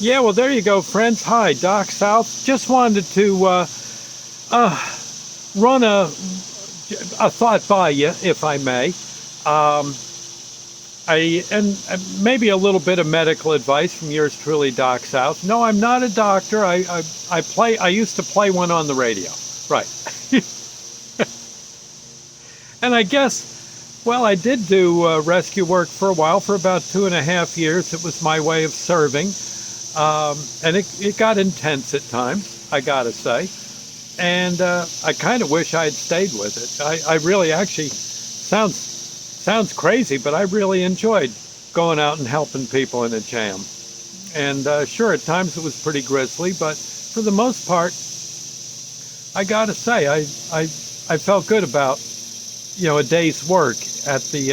Yeah, well, there you go, friends. Hi, Doc South. Just wanted to run a thought by you, if I may. Um, and maybe a little bit of medical advice from yours truly, Doc South. No, I'm not a doctor. I used to play one on the radio. Right. And I guess, well, I did do rescue work for a while, for about 2.5 years. It was my way of serving. And it got intense at times, I gotta say. And I kind of wish I had stayed with it. I really actually, sounds crazy, but I really enjoyed going out and helping people in a jam. And sure, at times it was pretty grisly, but for the most part, I gotta say, I felt good about, a day's work at the,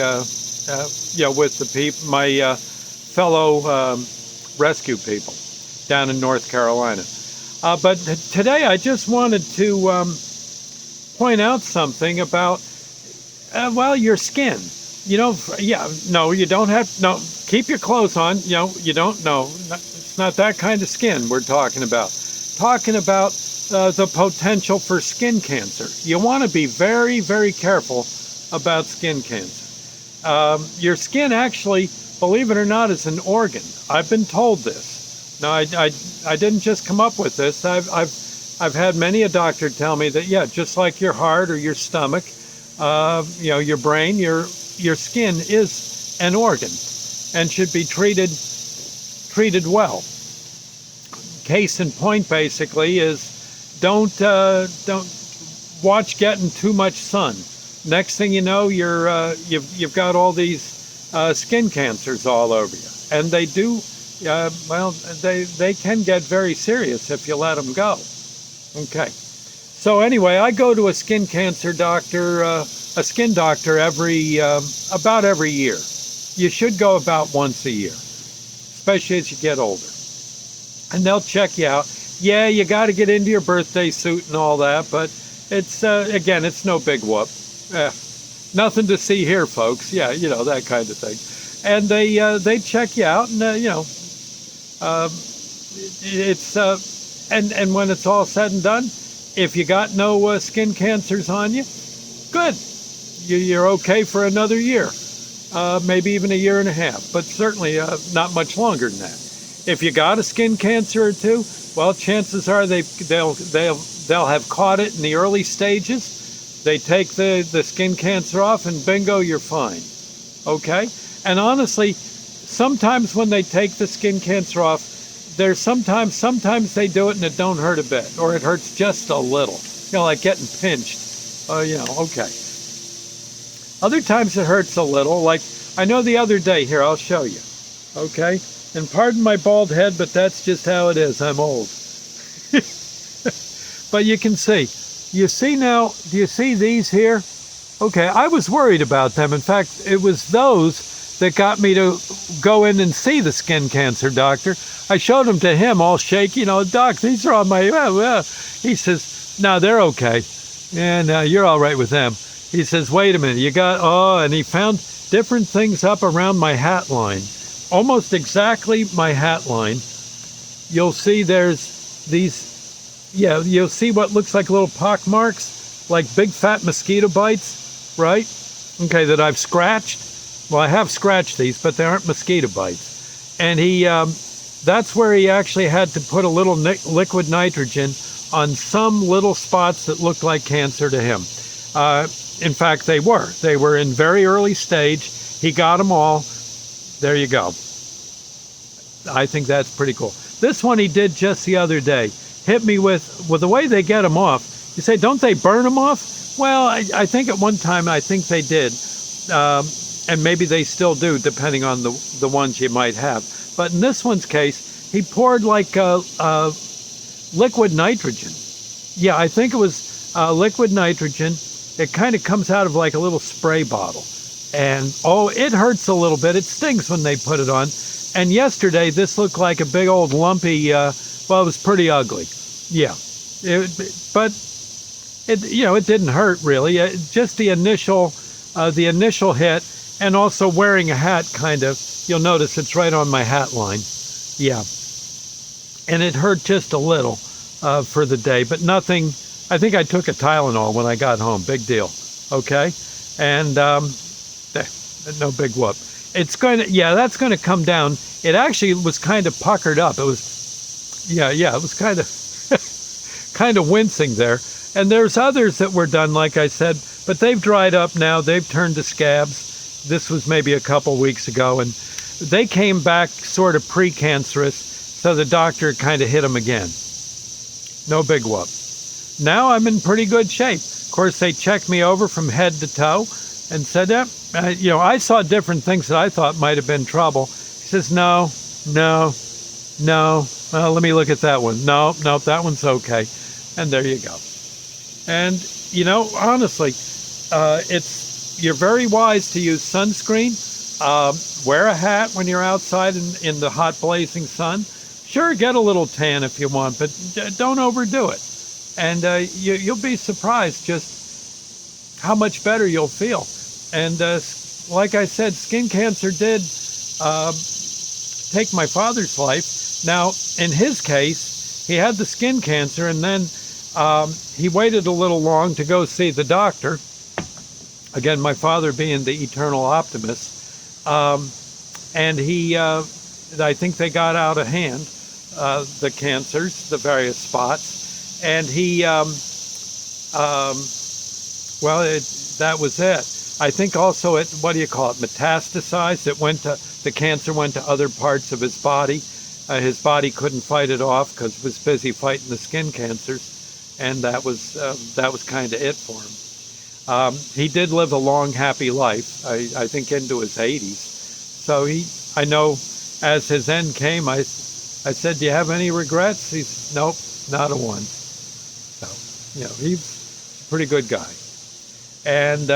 with the people, my fellow rescue people down in North Carolina. But today I just wanted to point out something about, your skin. No, you don't have, no, keep your clothes on. You don't know. It's not that kind of skin we're talking about. Talking about the potential for skin cancer. You want to be very, very careful about skin cancer. Your skin actually, believe it or not, is an organ. I've been told this. Now, I didn't just come up with this. I've had many a doctor tell me that, yeah, just like your heart or your stomach, your brain, your skin is an organ and should be treated well. Case in point, basically, is don't watch getting too much sun. Next thing you know, you've got all these skin cancers all over you, and they do. They can get very serious if you let them go. Okay. So anyway, I go to a skin cancer doctor, a skin doctor about every year. You should go about once a year, especially as you get older. And they'll check you out. Yeah, you got to get into your birthday suit and all that, but it's, again, it's no big whoop. Nothing to see here, folks. Yeah, that kind of thing. And they check you out, and it's and when it's all said and done, if you got no skin cancers on you, good. You're okay for another year, maybe even a year and a half, but certainly not much longer than that. If you got a skin cancer or two, well, chances are they'll have caught it in the early stages. They take the skin cancer off, and bingo, you're fine. Okay? And honestly, sometimes when they take the skin cancer off, there's sometimes they do it and it don't hurt a bit, or it hurts just a little. Like getting pinched. Okay. Other times it hurts a little. Like, I know the other day, here, I'll show you. Okay? And pardon my bald head, but that's just how it is. I'm old. But you can see. You see now, do you see these here? Okay, I was worried about them. In fact, it was those that got me to go in and see the skin cancer doctor. I showed them to him all shaky. Doc, these are on my, He says, no, they're okay. And you're all right with them. He says, wait a minute, and he found different things up around my hat line. Almost exactly my hat line. You'll see there's these, you'll see what looks like little pock marks, like big fat mosquito bites, right? Okay, that I've scratched. Well, I have scratched these, but they aren't mosquito bites. And that's where he actually had to put a little liquid nitrogen on some little spots that looked like cancer to him. In fact, they were in very early stage. He got them all. There you go. I think that's pretty cool. This one he did just the other day. Hit me with the way they get them off. You say, don't they burn them off? Well, I think at one time, I think they did. And maybe they still do, depending on the ones you might have. But in this one's case, he poured like liquid nitrogen. Yeah, I think it was liquid nitrogen. It kind of comes out of like a little spray bottle. And, it hurts a little bit. It stings when they put it on. And yesterday, this looked like a big old lumpy, it was pretty ugly. Yeah. But it didn't hurt really. Just the initial hit, and also wearing a hat kind of, you'll notice it's right on my hat line. Yeah. and it hurt just a little for the day, but nothing. I think I took a Tylenol when I got home. Big deal. Okay, and no big whoop. It's going to, yeah, that's going to come down. It actually was kind of puckered up. It was, it was kind of kind of wincing there. And there's others that were done, like I said, but they've dried up now. They've turned to scabs. This was maybe a couple weeks ago, and they came back sort of precancerous, so the doctor kind of hit them again. No big whoop. Now I'm in pretty good shape. Of course, they checked me over from head to toe and said, yeah, I saw different things that I thought might have been trouble. He says, no. Well, let me look at that one. No, that one's okay. And there you go. And, honestly, you're very wise to use sunscreen. Wear a hat when you're outside in the hot blazing sun. Sure, get a little tan if you want, but don't overdo it. And you'll be surprised just how much better you'll feel. And like I said, skin cancer did take my father's life. Now, in his case, he had the skin cancer, and then he waited a little long to go see the doctor. Again, my father being the eternal optimist. And I think they got out of hand, the cancers, the various spots. And that was it. I think also metastasized. The cancer went to other parts of his body. His body couldn't fight it off because it was busy fighting the skin cancers, and that was kind of it for him. He did live a long, happy life. I think into his 80s. So I know, as his end came, I said, "Do you have any regrets?" He said, "Nope, not a one." So he's a pretty good guy, and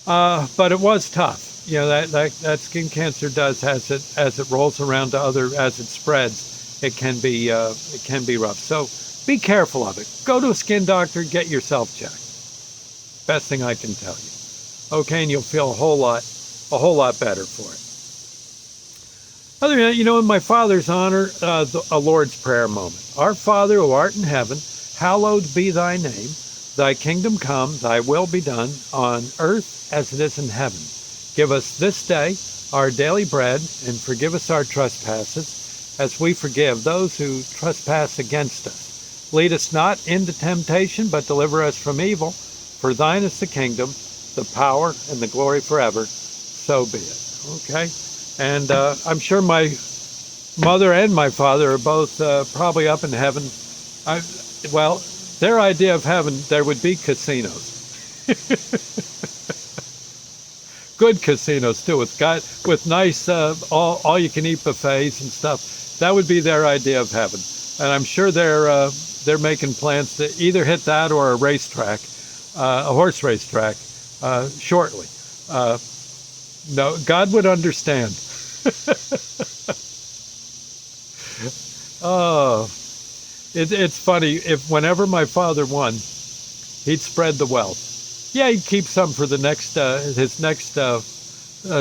but it was tough. That skin cancer does, as it rolls around as it spreads, it can be rough. So be careful of it. Go to a skin doctor, get yourself checked. Best thing I can tell you. Okay, and you'll feel a whole lot better for it. Other than that, in my father's honor, a Lord's Prayer moment. Our Father who art in heaven, hallowed be thy name. Thy kingdom come, thy will be done, on earth as it is in heaven. Give us this day our daily bread, and forgive us our trespasses, as we forgive those who trespass against us. Lead us not into temptation, but deliver us from evil. For thine is the kingdom, the power, and the glory forever. So be it. Okay? And I'm sure my mother and my father are both probably up in heaven. Their idea of heaven, there would be casinos. Good casinos too, with nice all-you-can-eat buffets and stuff. That would be their idea of heaven, and I'm sure they're making plans to either hit that or a racetrack, a horse racetrack, shortly. No, God would understand. Oh, it's funny. Whenever my father won, he'd spread the wealth. Yeah, he'd keep some for the next his next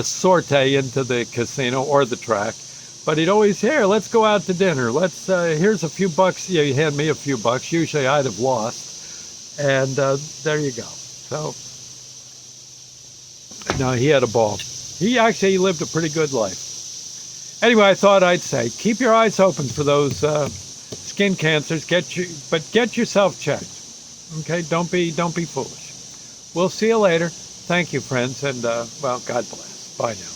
sortie into the casino or the track, but he'd always, here, let's go out to dinner. Here's a few bucks. Yeah, you hand me a few bucks. Usually I'd have lost, and there you go. So no, he had a ball. He lived a pretty good life. Anyway, I thought I'd say, keep your eyes open for those skin cancers. Get yourself checked. Okay, don't be foolish. We'll see you later. Thank you, friends, and God bless. Bye now.